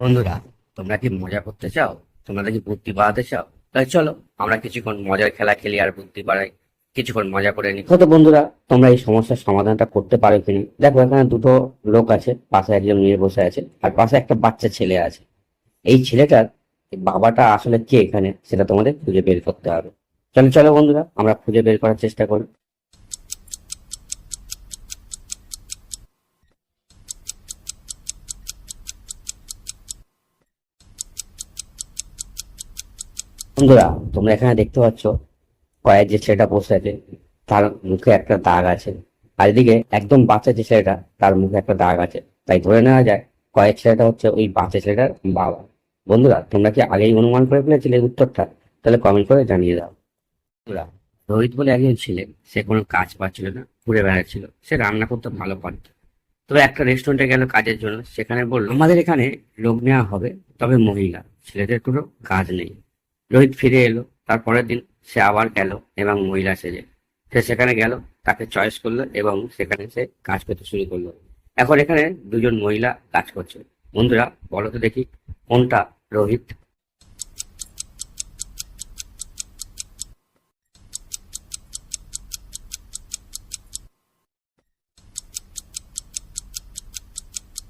বন্ধুরা, তোমরা কি মজা করতে চাও? তোমরা কি বুদ্ধি বাড়াতে চাও? তাহলে চলো আমরা কিছুক্ষণ মজার খেলা খেলি আর বুদ্ধি বাড়াই। কিছুক্ষণ মজা করে নি। তো বন্ধুরা, তোমরা এই সমস্যার সমাধানটা করতে পারো কিনা দেখো। এখানে দুটো লোক আছে, পাশে একজন মেয়ে বসে আছে আর পাশে একটা বাচ্চা ছেলে আছে। এই ছেলেটার বাবাটা আসলে কে এখানে সেটা তোমাদের খুঁজে বের করতে হবে। চলো চলো বন্ধুরা, আমরা খুঁজে বের করার চেষ্টা করি। বন্ধুরা, তোমরা এখানে দেখতে পাচ্ছ কয়েক যে ছেলেটা বসে আছে তার মুখে একটা দাগ আছে। আর এদিকে একদম বাচ্চা যে ছেলেটা তার মুখে একটা দাগ আছে। তাই ধরে নেওয়া যায় কয়েক ছেলেটা হচ্ছে ওই বাচ্চা ছেলেটার বাবা। বন্ধুরা, তোমরা কি আগেই অনুমান করে ফেলেছিলে এই উত্তরটা? তাহলে কমেন্ট করে জানিয়ে দাও। বন্ধুরা, রোহিত বলে একজন ছিলেন, সে কোনো কাজ পাচ্ছিল না, ঘুরে বেড়াচ্ছিল। সে রান্না করতে ভালো পারত। তবে একটা রেস্টুরেন্টে গেল কাজের জন্য, সেখানে বলল আমাদের এখানে লোক নেওয়া হবে, তবে মহিলা, ছেলেদের কোনো কাজ নেই। রোহিত ফিরে এলো তারপরের দিন। সে আবার গেল এবং মহিলা সেজে সে সেখানে গেল, তাকে চয়েস করলো এবং সেখানে সে কাজ করতে শুরু করলো। এখন এখানে দুজন মহিলা কাজ করছে। বন্ধুরা, বলো তো দেখি কোনটা রোহিত?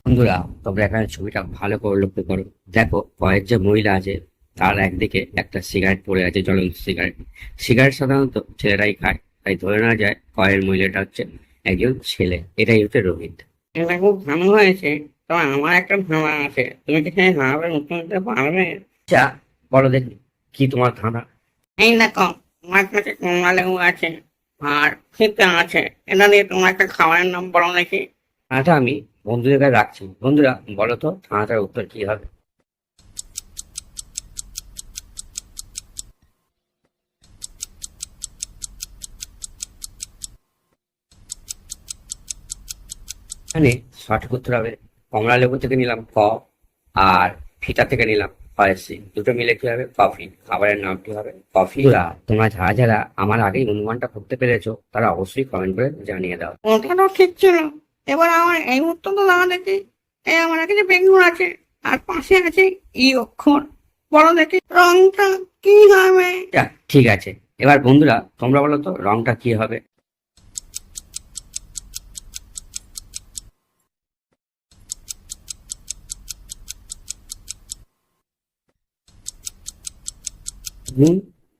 বন্ধুরা, তোমরা এখানে ছবিটা ভালো করে লক্ষ্য করো। দেখো কয়েক যে মহিলা আছে, তার একদিকে একটা সিগারেট পড়ে আছে, জ্বলন্ত সিগারেট। সিগারেট সাধারণত ছেলেরাই খায়, তাই ধরে নেওয়া যায় কয়ের মহিলাটা হচ্ছে একজন ছেলে। এটাই হচ্ছে রোহিত। এটা খুব ভালো হয়েছে। তবে আমার একটা ধাঁধা আছে, তুমি কি সেই ধাঁধাটার উত্তর দিতে পারবে? আচ্ছা, বলো দেখি কি তোমার ধাঁধা। এই দেখো, আমার কাছে কমলা লেবু আছে আর ফিতে আছে। এটা দিয়ে তোমার একটা খাবারের নাম বলো দেখি। আচ্ছা, আমি বন্ধুদের কাছে রাখছি। বন্ধুরা, বলো তো ধাঁধাটার উত্তর কি হবে? এখানে সঠিক উত্তর হবে কমলা লেবু থেকে নিলাম ক, আর ফিতা থেকে নিলাম ফয়েসি। দুটো মিলে কি হবে? কফি। খাবারের নামটি হবে কফি। তোমরা যারা যারা আমার আগেই অনুমানটা করতে পেরেছো তারা অবশ্যই কমেন্ট করে জানিয়ে দাও। ওটা তো ঠিক ছিল। এবার আমার এই উত্তর তো দাও দেখি। এই আমার কাছে বেগুন আছে আর পাশে আছে ই অক্ষর। বলো দেখি রংটা কি হবে? আচ্ছা, ঠিক আছে। এবার বন্ধুরা, তোমরা বলো তো রংটা কি হবে? গুণ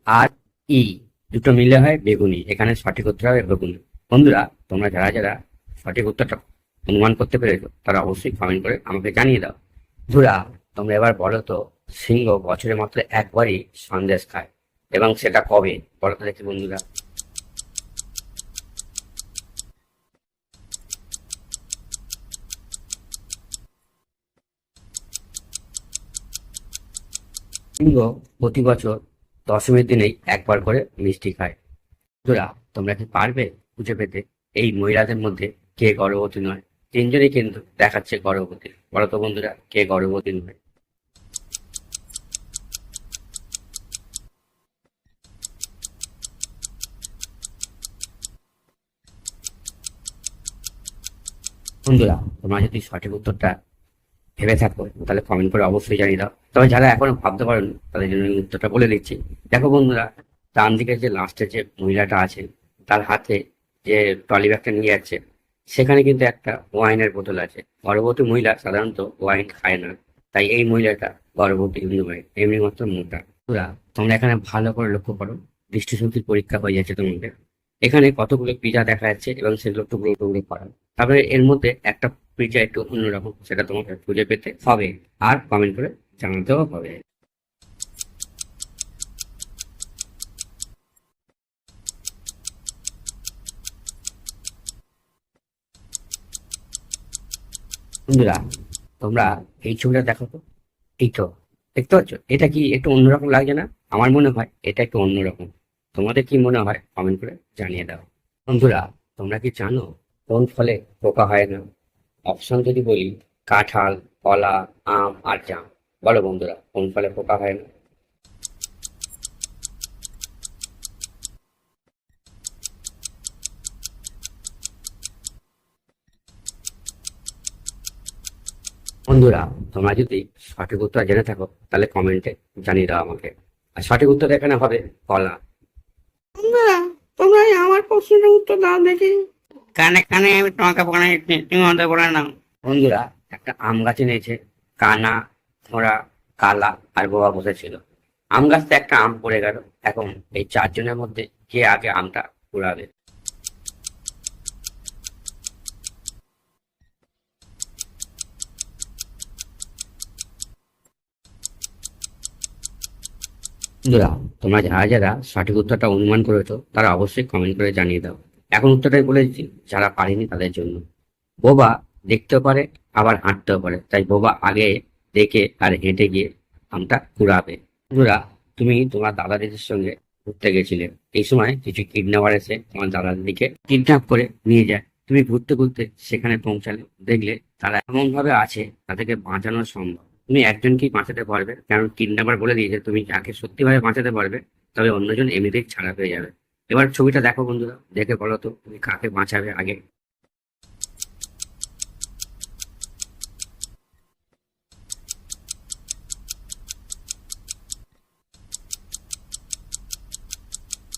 আর ই দুটো মিলে হয় বেগুনি। এখানে সঠিক উত্তর হবে বেগুনি। বন্ধুরা, তোমরা যারা যারা সঠিক উত্তরটা অনুমান করতে পেরেছো তারা অবশ্যই কমেন্ট করে আমাকে জানিয়ে দাও। বন্ধুরা, তোমরা এবার বলো তো সিংহ বছরে মাত্র একবারই সন্দেশ খায়, এবং সেটা কবে? বলো তো দেখি বন্ধুরা। সিংহ প্রতি বছর দশমীর দিনেই একবার করে মিষ্টি খায়। বন্ধুরা, তোমরা কি পারবে খুঁজে পেতে এই মহিলাদের মধ্যে কে গর্ভবতী নয়? তিনজনই কিন্তু দেখাচ্ছে গর্ভবতী। বলো তো বন্ধুরা, কে গর্ভবতী নয়? বন্ধুরা, তোমরা যদি সঠিক উত্তরটা ভেবে থাকো তাহলে কমেন্ট করে অবশ্যই জানিয়ে দাও। তবে যারা এখনো ভাবতে পারেনি তাদের জন্য আমি উত্তরটা বলে দিচ্ছি। দেখো বন্ধুরা, ডান দিকে যে লাস্টে যে মহিলাটা আছে, তার হাতে যে ট্রলি ব্যাগটা নিয়ে যাচ্ছে, সেখানে কিন্তু একটা ওয়াইনের বোতল আছে। গর্ভবতী মহিলা সাধারণত ওয়াইন খায় না, তাই এই মহিলাটা গর্ভবতী নয়, এমনি মাত্র মোটা। বন্ধুরা, তোমরা এখানে ভালো করে লক্ষ্য করো। দৃষ্টিশক্তির পরীক্ষা হয়ে যাচ্ছে তোমাদের। এখানে কতগুলো পিজা দেখা যাচ্ছে এবং সেগুলো টুকরো টুকরো করা। তারপরে এর মধ্যে একটা পিজা একটু অন্যরকম, সেটা তোমাকে খুঁজে পেতে হবে আর কমেন্ট করে জানাতেও হবে। বন্ধুরা, তোমরা এই ছবিটা দেখো তো। এই তো, দেখতে পাচ্ছ? এটা কি একটু অন্যরকম লাগছে না? আমার মনে হয় এটা একটু অন্যরকম। তোমাদের কি মনে হয় কমেন্ট করে জানিয়ে দাও। বন্ধুরা, তোমরা কি জানো কোন ফলে পোকা হয় না? অপশন যদি বলি, কাঁঠাল, কলা, আম আর জাম। বলো বন্ধুরা, কোন ফলে পোকা হয় না? বন্ধুরা, বন্ধুরা, তোমরা যদি সঠিক উত্তর জেনে থাকো তাহলে কমেন্টে জানিয়ে দাও আমাকে। আর সঠিক উত্তর এখানে হবে কলা। বন্ধুরা, তোমরা আমার প্রশ্নের উত্তর দাও দেখি। কানে কানে আমি তোমাকে বলে দিচ্ছি, তুমি আমাদের বলে নাও। বন্ধুরা, একটা আম গাছে নিয়েছে কানা, ঘোড়া, কালা আর বোবা বসেছিল। আম গাছতে একটা আম পড়ে গেল। এখন এই চারজনের মধ্যে কে আগে আমটা কুড়াবে? বন্ধুরা, তোমরা যারা যারা সঠিক উত্তরটা অনুমান করেছো তারা অবশ্যই কমেন্ট করে জানিয়ে দাও। এখন উত্তরটাই বলে দিচ্ছি, যারা পারেনি তাদের জন্য। বোবা দেখতেও পারে আবার হাঁটতেও পারে, তাই বোবা আগে দেখে আর হেঁটে গিয়ে আমটা কুড়াবে। বন্ধুরা, তুমি তোমার দাদা দিদির সঙ্গে ঘুরতে গেছিলে। এই সময় কিছু কিডন্যাপার এসে তোমার দাদা দিদিকে কিডন্যাপ করে নিয়ে যায়। তুমি ঘুরতে ঘুরতে সেখানে পৌঁছালে, দেখলে তারা এমন ভাবে আছে তাদেরকে বাঁচানো সম্ভব। তুমি একজনকেই বাঁচাতে পারবে, কারণ কিডন্যাপার বলে দিয়েছে তুমি যাকে সত্যিভাবে বাঁচাতে পারবে তবে অন্যজন এমনিতেই ছাড়া পেয়ে যাবে। এবার ছবিটা দেখো বন্ধুরা, দেখে বলো তো তুমি কাকে বাঁচাবে আগে।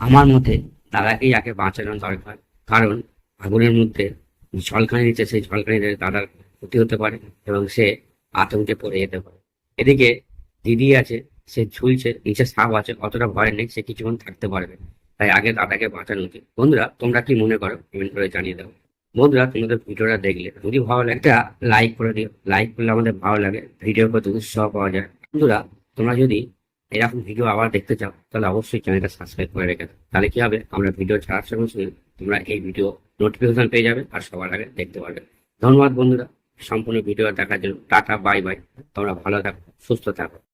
আমার মতে দাদাকেই আগে বাঁচানো দরকার, কারণ আগুনের মধ্যে ঝলকানি দিচ্ছে, সেই ঝলকানিতে দাদার ক্ষতি হতে পারে এবং সে আতঙ্কে পড়ে যেতে পারে। এদিকে দিদি আছে, সে ঝুলছে, নিচে সাপ আছে, অতটা ভয় নেই, সে কিছুক্ষণ থাকতে পারবে। তাই আগে দাদাকে বাঁচানো উচিত। বন্ধুরা, তোমরা কি মনে করো কমেন্ট করে জানিয়ে দাও। বন্ধুরা, তোমাদের ভিডিওটা দেখলে যদি ভালো লাগে একটা লাইক করে দিও। লাইক করলে আমাদের ভালো লাগে, ভিডিওর প্রতি উৎসাহ পাওয়া যায়। বন্ধুরা, তোমরা যদি এরকম ভিডিও আবার দেখতে চাও তাহলে অবশ্যই চ্যানেলটা সাবস্ক্রাইব করে রেখে দাও। তাহলে কি হবে, আমরা ভিডিও ছাড়ার সঙ্গে সঙ্গে তোমরা এই ভিডিও নোটিফিকেশন পেয়ে যাবে আর সবার আগে দেখতে পারবে। ধন্যবাদ বন্ধুরা সম্পূর্ণ ভিডিও দেখার জন্য। Tata, bye bye. তোমরা ভালো থাকো, সুস্থ থাকো।